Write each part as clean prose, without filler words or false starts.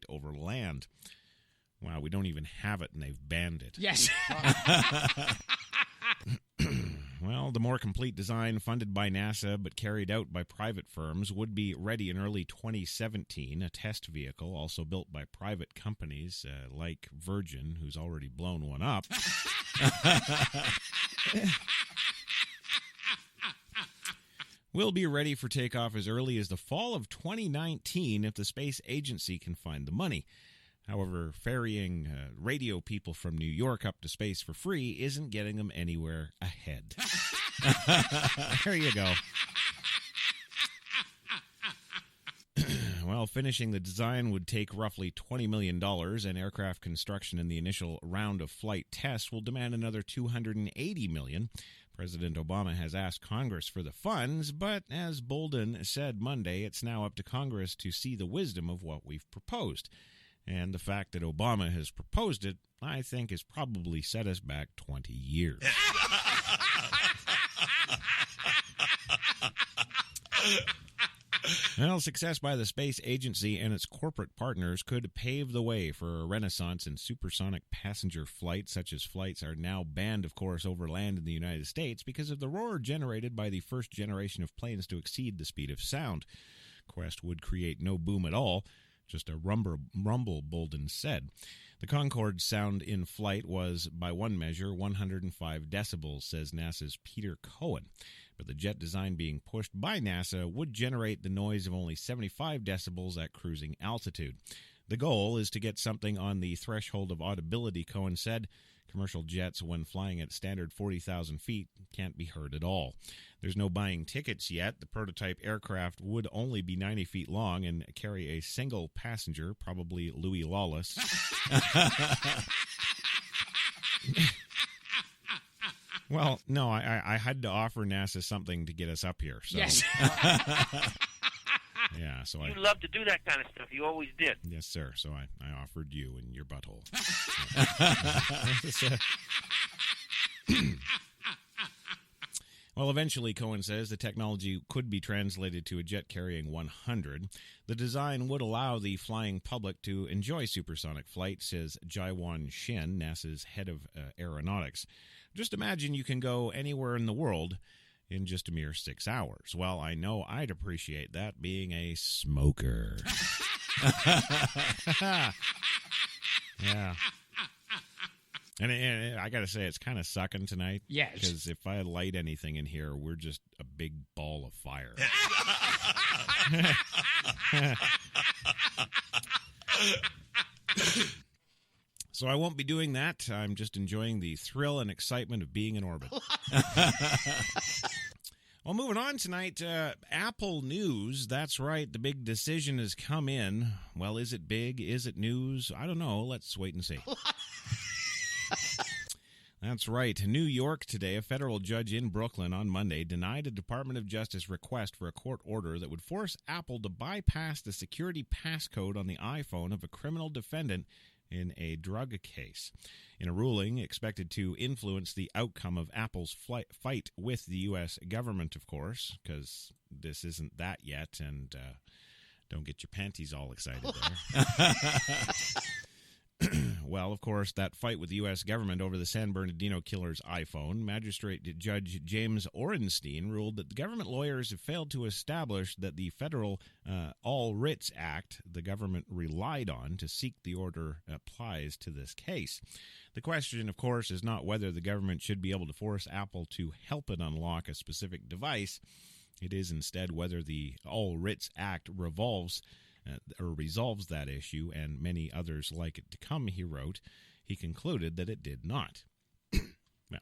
over land. Wow, we don't even have it, and they've banned it. Yes. Well, the more complete design funded by NASA but carried out by private firms would be ready in early 2017. A test vehicle, also built by private companies like Virgin, who's already blown one up. Will be ready for takeoff as early as the fall of 2019 if the space agency can find the money. However, ferrying radio people from New York up to space for free isn't getting them anywhere ahead. There you go. Well, finishing the design would take roughly $20 million, and aircraft construction in the initial round of flight tests will demand another $280 million. President Obama has asked Congress for the funds, but as Bolden said Monday, it's now up to Congress to see the wisdom of what we've proposed. And the fact that Obama has proposed it, I think, has probably set us back 20 years. Well, success by the space agency and its corporate partners could pave the way for a renaissance in supersonic passenger flight. Such as flights are now banned, of course, over land in the United States because of the roar generated by the first generation of planes to exceed the speed of sound. Quest would create no boom at all. Just a rumble, Bolden said. The Concorde's sound in flight was, by one measure, 105 decibels, says NASA's Peter Cohen. But the jet design being pushed by NASA would generate the noise of only 75 decibels at cruising altitude. The goal is to get something on the threshold of audibility, Cohen said. Commercial jets, when flying at standard 40,000 feet, can't be heard at all. There's no buying tickets yet. The prototype aircraft would only be 90 feet long and carry a single passenger, probably Louis Lawless. Well, no, I had to offer NASA something to get us up here. So. Yes. Yeah, so you love to do that kind of stuff. You always did. Yes, sir. So I offered you in your butthole. Well, eventually, Cohen says, the technology could be translated to a jet carrying 100. The design would allow the flying public to enjoy supersonic flight, says Jaiwan Shin, NASA's head of aeronautics. Just imagine you can go anywhere in the world in just a mere 6 hours. Well, I know I'd appreciate that, being a smoker. Yeah. And I got to say, it's kind of sucking tonight. Yes. Because if I light anything in here, we're just a big ball of fire. So I won't be doing that. I'm just enjoying the thrill and excitement of being in orbit. Well, moving on tonight, Apple news. That's right, the big decision has come in. Well, is it big? Is it news? I don't know. Let's wait and see. That's right. New York today, a federal judge in Brooklyn on Monday denied a Department of Justice request for a court order that would force Apple to bypass the security passcode on the iPhone of a criminal defendant in a drug case. In a ruling expected to influence the outcome of Apple's fight with the U.S. government, of course, because this isn't that yet, and don't get your panties all excited there. Well, of course, that fight with the U.S. government over the San Bernardino killer's iPhone, Magistrate Judge James Orenstein ruled that the government lawyers have failed to establish that the federal All Writs Act the government relied on to seek the order applies to this case. The question, of course, is not whether the government should be able to force Apple to help it unlock a specific device. It is instead whether the All Writs Act resolves that issue and many others like it to come, he wrote. He concluded that it did not. Well,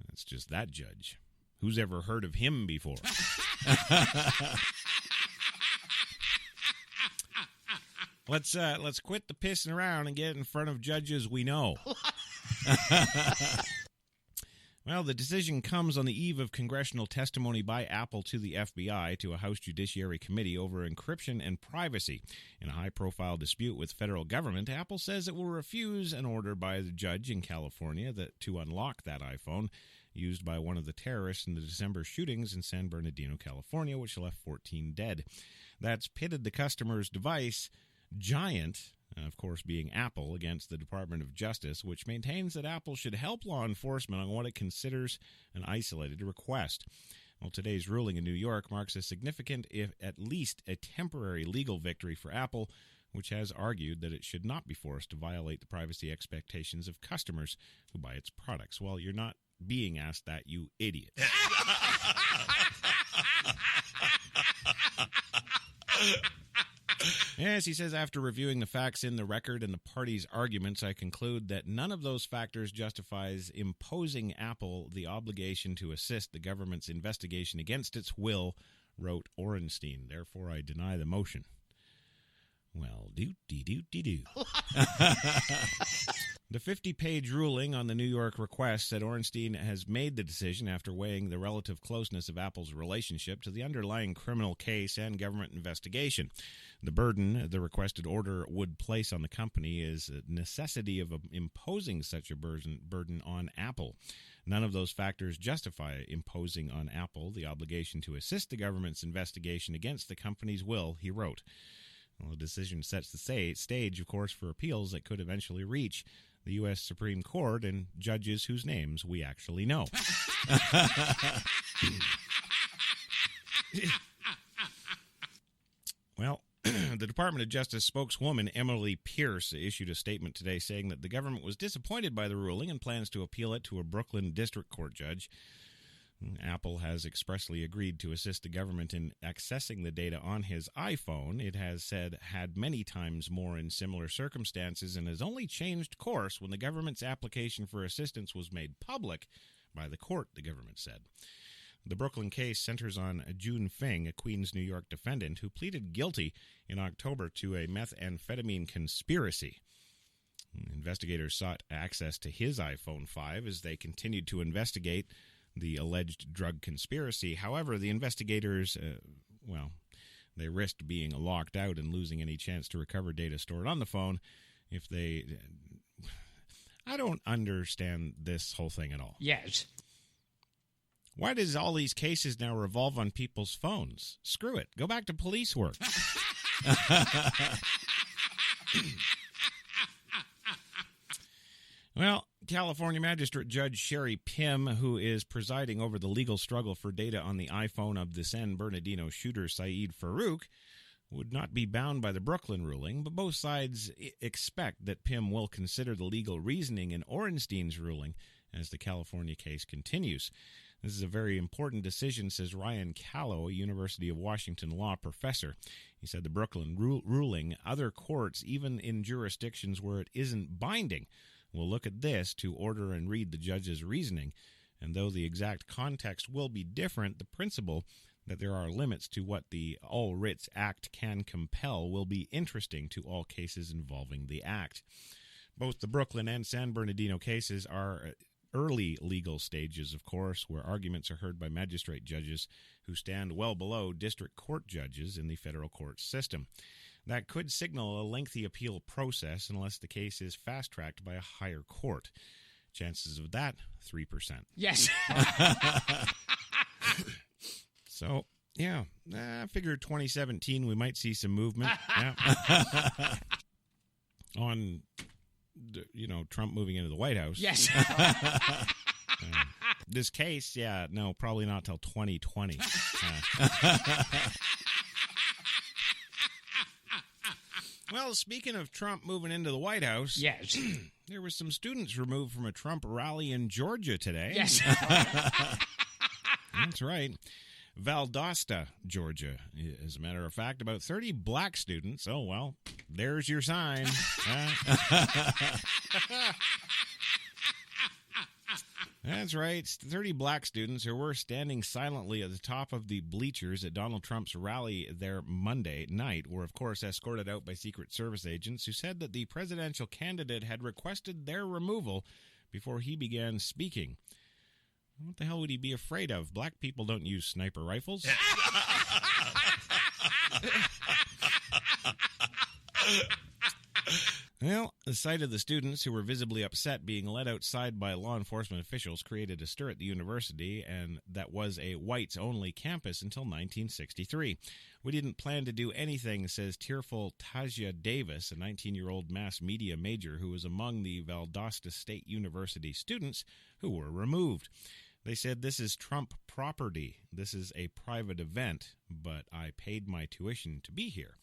that's just that judge. Who's ever heard of him before? Let's quit the pissing around and get in front of judges we know. Well, the decision comes on the eve of congressional testimony by Apple to the FBI to a House Judiciary Committee over encryption and privacy. In a high-profile dispute with federal government, Apple says it will refuse an order by the judge in California to unlock that iPhone used by one of the terrorists in the December shootings in San Bernardino, California, which left 14 dead. That's pitted the customer's device giant, of course, being Apple, against the Department of Justice, which maintains that Apple should help law enforcement on what it considers an isolated request. Well, today's ruling in New York marks a significant, if at least a temporary, legal victory for Apple, which has argued that it should not be forced to violate the privacy expectations of customers who buy its products. Well, you're not being asked that, you idiot. Yes, he says, after reviewing the facts in the record and the parties' arguments, I conclude that none of those factors justifies imposing Apple the obligation to assist the government's investigation against its will, wrote Orenstein. Therefore, I deny the motion. Well, do-dee-doo-dee-doo. The 50-page ruling on the New York request said Orenstein has made the decision after weighing the relative closeness of Apple's relationship to the underlying criminal case and government investigation. The burden the requested order would place on the company is a necessity of imposing such a burden on Apple. None of those factors justify imposing on Apple the obligation to assist the government's investigation against the company's will, he wrote. Well, the decision sets the stage, of course, for appeals that could eventually reach the U.S. Supreme Court and judges whose names we actually know. Well, the Department of Justice spokeswoman Emily Pierce issued a statement today saying that the government was disappointed by the ruling and plans to appeal it to a Brooklyn District Court judge. Apple has expressly agreed to assist the government in accessing the data on his iPhone. It has said had many times more in similar circumstances and has only changed course when the government's application for assistance was made public by the court, the government said. The Brooklyn case centers on June Feng, a Queens, New York defendant who pleaded guilty in October to a methamphetamine conspiracy. Investigators sought access to his iPhone 5 as they continued to investigate the alleged drug conspiracy. However, the investigators, they risked being locked out and losing any chance to recover data stored on the phone if they... I don't understand this whole thing at all. Yes. Why does all these cases now revolve on people's phones? Screw it. Go back to police work. Well, California Magistrate Judge Sherry Pym, who is presiding over the legal struggle for data on the iPhone of the San Bernardino shooter Saeed Farouk, would not be bound by the Brooklyn ruling, but both sides expect that Pym will consider the legal reasoning in Orenstein's ruling as the California case continues. This is a very important decision, says Ryan Callow, a University of Washington law professor. He said the Brooklyn ruling, other courts, even in jurisdictions where it isn't binding, will look at this to order and read the judge's reasoning. And though the exact context will be different, the principle that there are limits to what the All Writs Act can compel will be interesting to all cases involving the Act. Both the Brooklyn and San Bernardino cases are early legal stages, of course, where arguments are heard by magistrate judges who stand well below district court judges in the federal court system. That could signal a lengthy appeal process unless the case is fast-tracked by a higher court. Chances of that, 3%. Yes. So, yeah, I figured 2017 we might see some movement. Yeah. On, Trump moving into the White House. Yes. This case, probably not till 2020. Well, speaking of Trump moving into the White House, yes, there were some students removed from a Trump rally in Georgia today. Yes. That's right. Valdosta, Georgia. As a matter of fact, about 30 black students. Oh, well, there's your sign. That's right. 30 black students who were standing silently at the top of the bleachers at Donald Trump's rally there Monday night were, of course, escorted out by Secret Service agents who said that the presidential candidate had requested their removal before he began speaking. What the hell would he be afraid of? Black people don't use sniper rifles. Well, the sight of the students who were visibly upset being led outside by law enforcement officials created a stir at the university, and that was a whites-only campus until 1963. We didn't plan to do anything, says tearful Taja Davis, a 19-year-old mass media major who was among the Valdosta State University students who were removed. They said, "This is Trump property. This is a private event, but I paid my tuition to be here."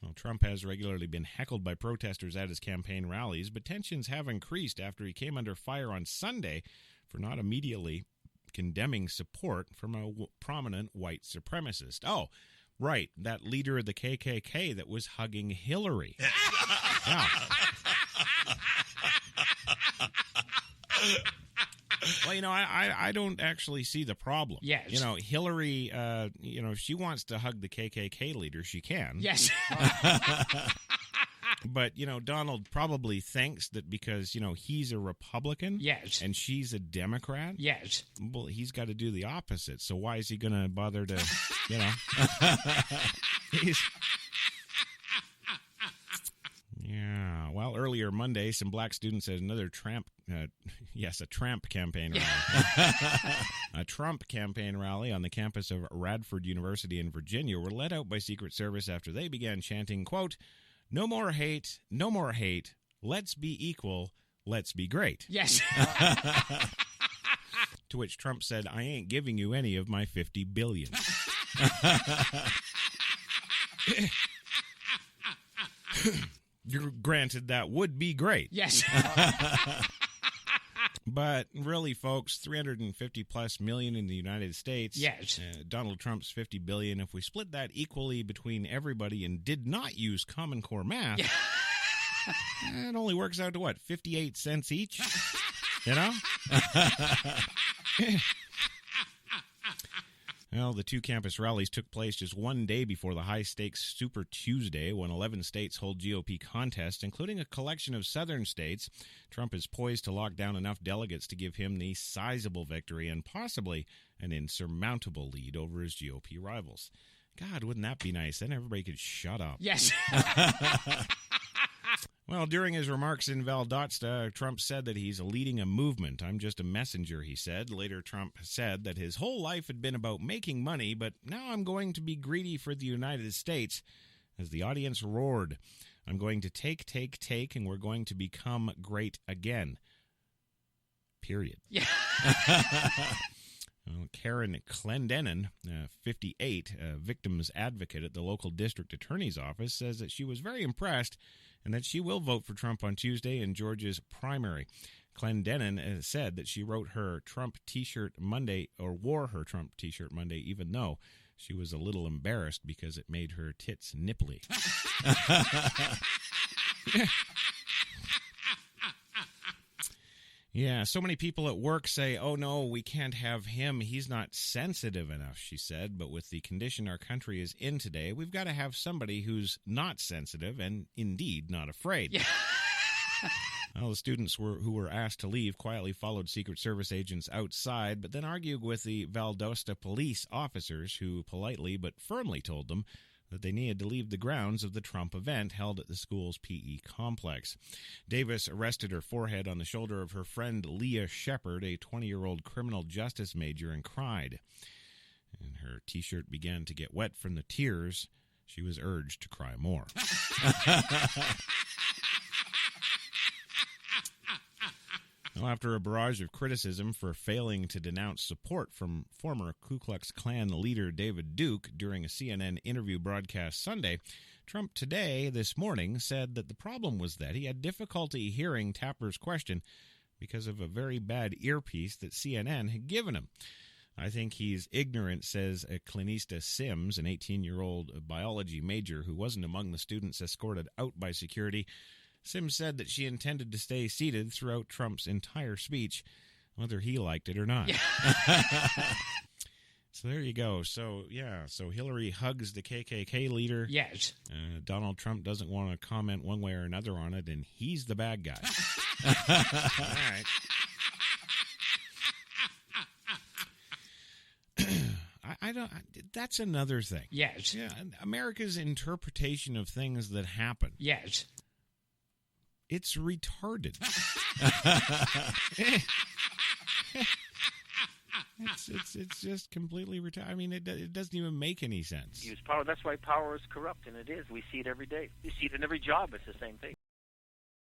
Well, Trump has regularly been heckled by protesters at his campaign rallies, but tensions have increased after he came under fire on Sunday for not immediately condemning support from a prominent white supremacist. Oh, right, that leader of the KKK that was hugging Hillary. Yeah. Well, I don't actually see the problem. Yes. Hillary, if she wants to hug the KKK leader, she can. Yes. But, Donald probably thinks that because, he's a Republican. Yes. And she's a Democrat. Yes. Well, he's got to do the opposite. So why is he going to bother to, Yeah. Well, earlier Monday, some black students at another a Trump campaign rally. A Trump campaign rally on the campus of Radford University in Virginia were led out by Secret Service after they began chanting, quote, "No more hate, no more hate. Let's be equal. Let's be great." Yes. To which Trump said, "I ain't giving you any of my $50 billion." You're granted that would be great. Yes. But really, folks, $350+ million in the United States. Yes. Donald Trump's $50 billion. If we split that equally between everybody and did not use Common Core math, it only works out to what, 58 cents each? Well, the two campus rallies took place just one day before the high-stakes Super Tuesday, when 11 states hold GOP contests, including a collection of southern states. Trump is poised to lock down enough delegates to give him the sizable victory and possibly an insurmountable lead over his GOP rivals. God, wouldn't that be nice? Then everybody could shut up. Yes. Well, during his remarks in Valdosta, Trump said that he's leading a movement. "I'm just a messenger," he said. Later, Trump said that his whole life had been about making money, but now I'm going to be greedy for the United States. As the audience roared, "I'm going to take, and we're going to become great again." Period. Yeah. Well, Karen Clendenin, 58, a victim's advocate at the local district attorney's office, says that she was very impressed and that she will vote for Trump on Tuesday in Georgia's primary. Clendenin said that she wrote her Trump T-shirt Monday, or wore her Trump T-shirt Monday, even though she was a little embarrassed because it made her tits nipply. Yeah, so many people at work say, "Oh, no, we can't have him. He's not sensitive enough," she said. But with the condition our country is in today, we've got to have somebody who's not sensitive and indeed not afraid. Yeah. Well, the students who were asked to leave quietly followed Secret Service agents outside, but then argued with the Valdosta police officers who politely but firmly told them that they needed to leave the grounds of the Trump event held at the school's PE complex. Davis rested her forehead on the shoulder of her friend Leah Shepard, a 20-year-old criminal justice major, and cried. And her T-shirt began to get wet from the tears. She was urged to cry more. Well, after a barrage of criticism for failing to denounce support from former Ku Klux Klan leader David Duke during a CNN interview broadcast Sunday, Trump this morning, said that the problem was that he had difficulty hearing Tapper's question because of a very bad earpiece that CNN had given him. "I think he's ignorant," says Clinista Sims, an 18-year-old biology major who wasn't among the students escorted out by security. Sims said that she intended to stay seated throughout Trump's entire speech, whether he liked it or not. So there you go. So Hillary hugs the KKK leader. Yes. Donald Trump doesn't want to comment one way or another on it, and he's the bad guy. All right. I don't. That's another thing. Yes. Yeah, America's interpretation of things that happen. Yes. It's retarded. It's just completely retarded. I mean, it doesn't even make any sense. Use power. That's why power is corrupt, and it is. We see it every day. We see it in every job. It's the same thing.